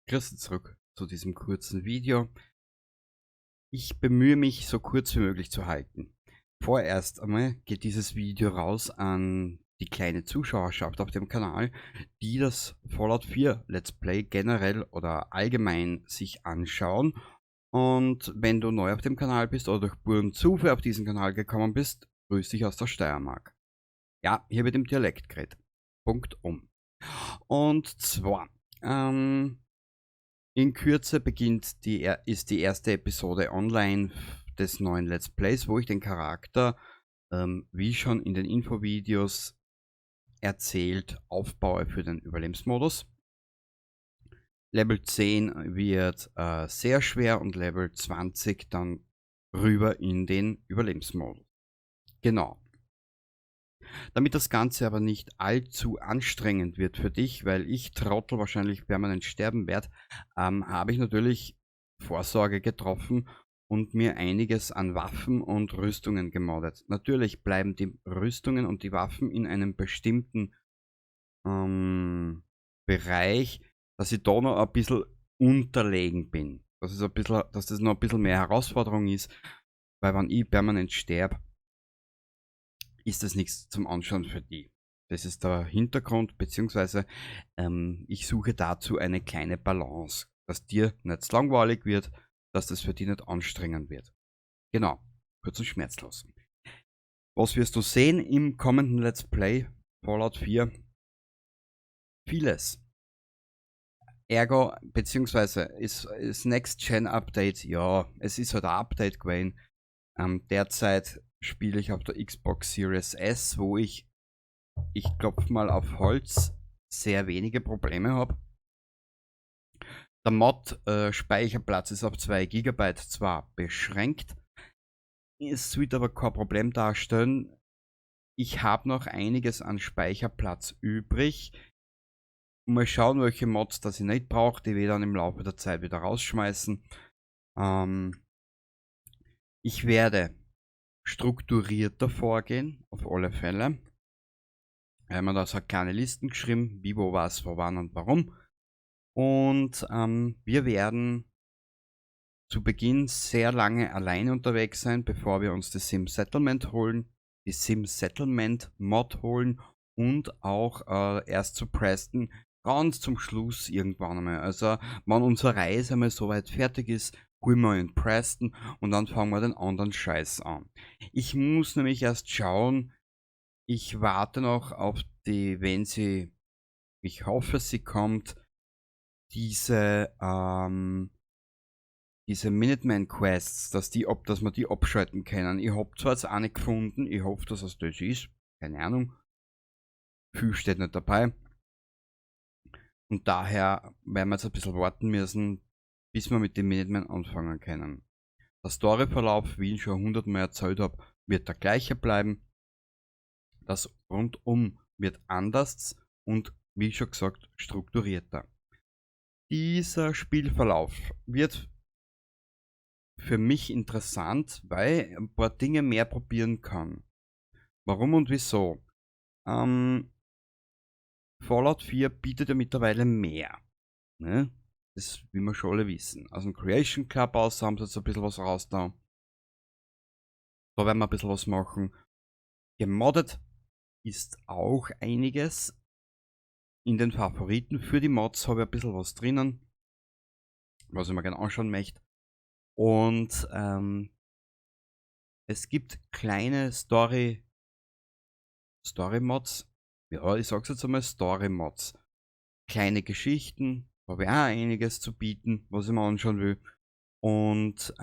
Grüße zurück zu diesem kurzen Video. Ich bemühe mich, so kurz wie möglich zu halten. Vorerst einmal geht dieses Video raus an die kleine Zuschauerschaft auf dem Kanal, die das Fallout 4 Let's Play generell oder allgemein sich anschauen. Und wenn du neu auf dem Kanal bist oder durch puren Zufall auf diesen Kanal gekommen bist, grüß dich aus der Steiermark. Ja, hier wird im Dialekt geredet. Punkt um. Und zwar, in Kürze ist die erste Episode online des neuen Let's Plays, wo ich den Charakter, wie schon in den Infovideos erzählt, aufbaue für den Überlebensmodus. Level 10 wird sehr schwer und Level 20 dann rüber in den Überlebensmodus. Genau. Damit das Ganze aber nicht allzu anstrengend wird für dich, weil ich Trottel wahrscheinlich permanent sterben werde, habe ich natürlich Vorsorge getroffen und mir einiges an Waffen und Rüstungen gemoddet. Natürlich bleiben die Rüstungen und die Waffen in einem bestimmten Bereich, dass ich da noch ein bisschen unterlegen bin. Dass das noch ein bisschen mehr Herausforderung ist, weil wenn ich permanent sterbe, ist das nichts zum Anschauen für die. Das ist der Hintergrund, beziehungsweise ich suche dazu eine kleine Balance, dass dir nicht langweilig wird, dass das für dich nicht anstrengend wird. Genau, kurz und schmerzlos. Was wirst du sehen im kommenden Let's Play Fallout 4? Vieles. Ergo, beziehungsweise ist Next-Gen-Update, ja, es ist halt ein Update gewesen. Derzeit spiele ich auf der Xbox Series S, wo ich klopfe mal auf Holz, sehr wenige Probleme habe. Der Mod-Speicherplatz ist auf 2 GB zwar beschränkt, es wird aber kein Problem darstellen. Ich habe noch einiges an Speicherplatz übrig. Mal schauen, welche Mods das ich nicht brauche, die wir dann im Laufe der Zeit wieder rausschmeißen. Ich werde strukturierter vorgehen, auf alle Fälle. Wir haben da so kleine Listen geschrieben, wie, wo, was, wo, wann und warum. Und wir werden zu Beginn sehr lange alleine unterwegs sein, bevor wir uns das Sim Settlement holen, die Sim Settlement Mod holen und auch erst zu Preston ganz zum Schluss irgendwann einmal. Also wenn unsere Reise einmal soweit fertig ist, holen wir in Preston und dann fangen wir den anderen Scheiß an. Ich muss nämlich erst schauen, ich warte noch auf die, wenn sie, ich hoffe sie kommt, diese Minuteman Quests, dass wir die abschalten können. Ich habe zwar jetzt eine gefunden, ich hoffe, dass es das ist, keine Ahnung. Viel steht nicht dabei. Und daher werden wir jetzt ein bisschen warten müssen, bis wir mit dem Minuteman anfangen können. Der Storyverlauf, wie ich schon 100-mal erzählt habe, wird der gleiche bleiben. Das Rundum wird anders und, wie schon gesagt, strukturierter. Dieser Spielverlauf wird für mich interessant, weil ich ein paar Dinge mehr probieren kann. Warum und wieso? Fallout 4 bietet ja mittlerweile mehr. Ne? Das will wir schon alle wissen. Aus dem Creation Club aus haben sie jetzt ein bisschen was raus da. Da werden wir ein bisschen was machen. Gemoddet ist auch einiges. In den Favoriten für die Mods habe ich ein bisschen was drinnen, was ich mir gerne anschauen möchte. Und es gibt kleine Story-Mods. Ja, ich sag's jetzt einmal, Story-Mods. Kleine Geschichten, habe ich auch einiges zu bieten, was ich mir anschauen will. Und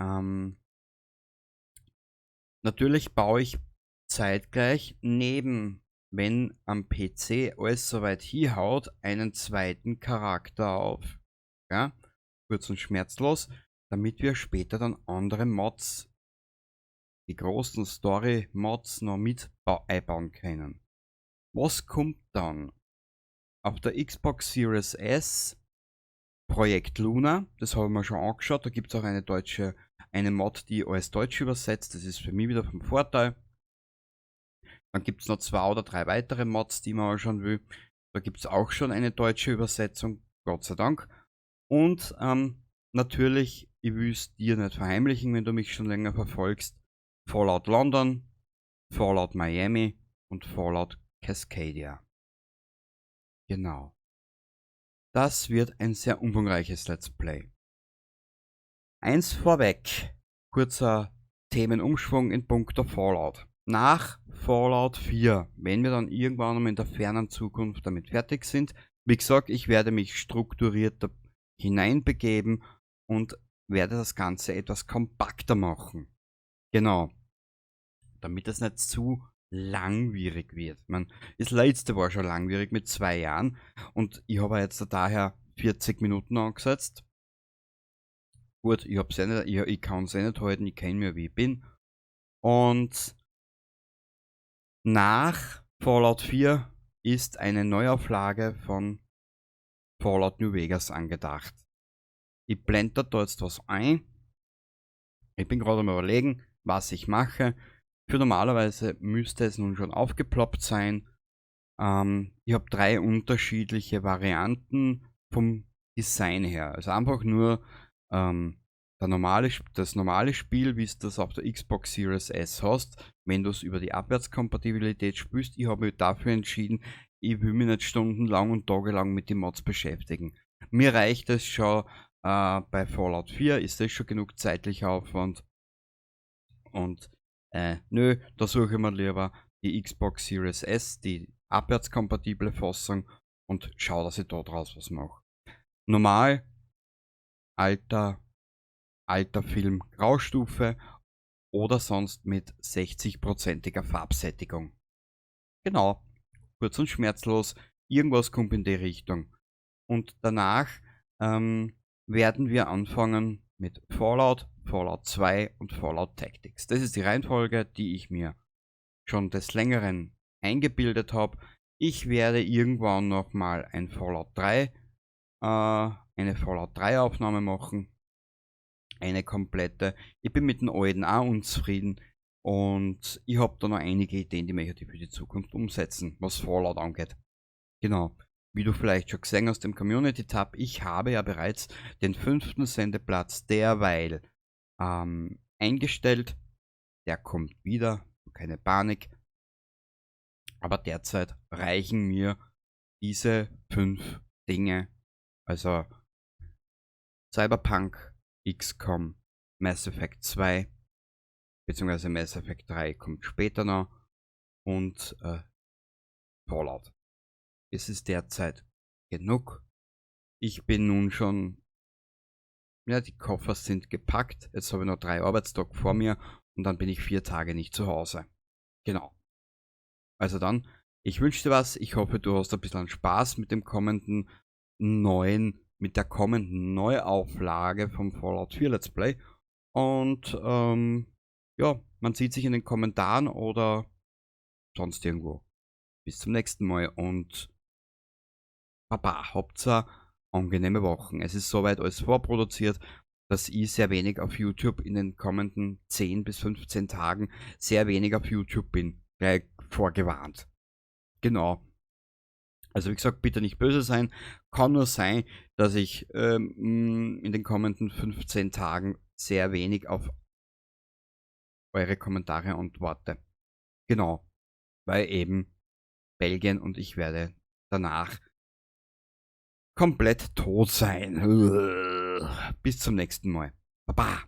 natürlich baue ich zeitgleich neben, wenn am PC alles soweit hinhaut, einen zweiten Charakter auf. Ja? Kurz und schmerzlos, damit wir später dann andere Mods, die großen Story-Mods, noch mit einbauen können. Was kommt dann? Auf der Xbox Series S Projekt Luna, das habe ich mir schon angeschaut, da gibt es auch eine Mod, die alles Deutsch übersetzt, das ist für mich wieder vom Vorteil. Dann gibt es noch 2 oder 3 weitere Mods, die man anschauen will. Da gibt es auch schon eine deutsche Übersetzung, Gott sei Dank. Und natürlich, ich will es dir nicht verheimlichen, wenn du mich schon länger verfolgst. Fallout London, Fallout Miami und Fallout Cascadia. Genau. Das wird ein sehr umfangreiches Let's Play. Eins vorweg, kurzer Themenumschwung in puncto Fallout. Nach Fallout 4, wenn wir dann irgendwann mal in der fernen Zukunft damit fertig sind, wie gesagt, ich werde mich strukturiert hineinbegeben und werde das Ganze etwas kompakter machen. Genau. Damit es nicht zu langwierig wird. Das letzte war schon langwierig mit 2 Jahren und ich habe jetzt daher 40 Minuten angesetzt. Gut, ich kann es nicht halten, ich kenne mich wie ich bin. Und nach Fallout 4 ist eine Neuauflage von Fallout New Vegas angedacht. Ich blende da jetzt was ein. Ich bin gerade am Überlegen, was ich mache. Für normalerweise müsste es nun schon aufgeploppt sein. Ich habe 3 unterschiedliche Varianten vom Design her. Also einfach nur das normale Spiel, wie du das auf der Xbox Series S hast, wenn du es über die Abwärtskompatibilität spielst. Ich habe mich dafür entschieden, ich will mich nicht stundenlang und tagelang mit den Mods beschäftigen. Mir reicht es schon, bei Fallout 4 ist das schon genug zeitlicher Aufwand. Und nö, da suche ich mir lieber die Xbox Series S, die abwärtskompatible Fassung, und schaue, dass ich da draus was mache. Normal, alter Film Graustufe oder sonst mit 60%iger Farbsättigung. Genau, kurz und schmerzlos, irgendwas kommt in die Richtung. Und danach werden wir anfangen mit Fallout, Fallout 2 und Fallout Tactics. Das ist die Reihenfolge, die ich mir schon des Längeren eingebildet habe. Ich werde irgendwann nochmal eine Fallout 3 Aufnahme machen. Eine komplette. Ich bin mit den alten auch unzufrieden und ich habe da noch einige Ideen, die möchte ich für die Zukunft umsetzen, was Fallout angeht. Genau. Wie du vielleicht schon gesehen hast im Community-Tab, ich habe ja bereits den 5. Sendeplatz derweil eingestellt. Der kommt wieder, keine Panik. Aber derzeit reichen mir diese 5 Dinge, also Cyberpunk, XCOM, Mass Effect 2, beziehungsweise Mass Effect 3 kommt später noch, und Fallout. Es ist derzeit genug. Ich bin nun schon, ja, die Koffer sind gepackt. Jetzt habe ich noch 3 Arbeitstage vor mir und dann bin ich 4 Tage nicht zu Hause. Genau. Also dann, ich wünsche dir was. Ich hoffe, du hast ein bisschen Spaß mit der kommenden Neuauflage vom Fallout 4 Let's Play. Und ja, man sieht sich in den Kommentaren oder sonst irgendwo. Bis zum nächsten Mal und Baba, Hauptsache angenehme Wochen. Es ist soweit alles vorproduziert, dass ich sehr wenig auf YouTube in den kommenden 10 bis 15 Tagen sehr wenig auf YouTube bin. Gleich vorgewarnt. Genau. Also wie gesagt, bitte nicht böse sein. Kann nur sein, dass ich in den kommenden 15 Tagen sehr wenig auf eure Kommentare antworte. Genau. Weil eben Belgien und ich werde danach komplett tot sein. Bis zum nächsten Mal. Baba.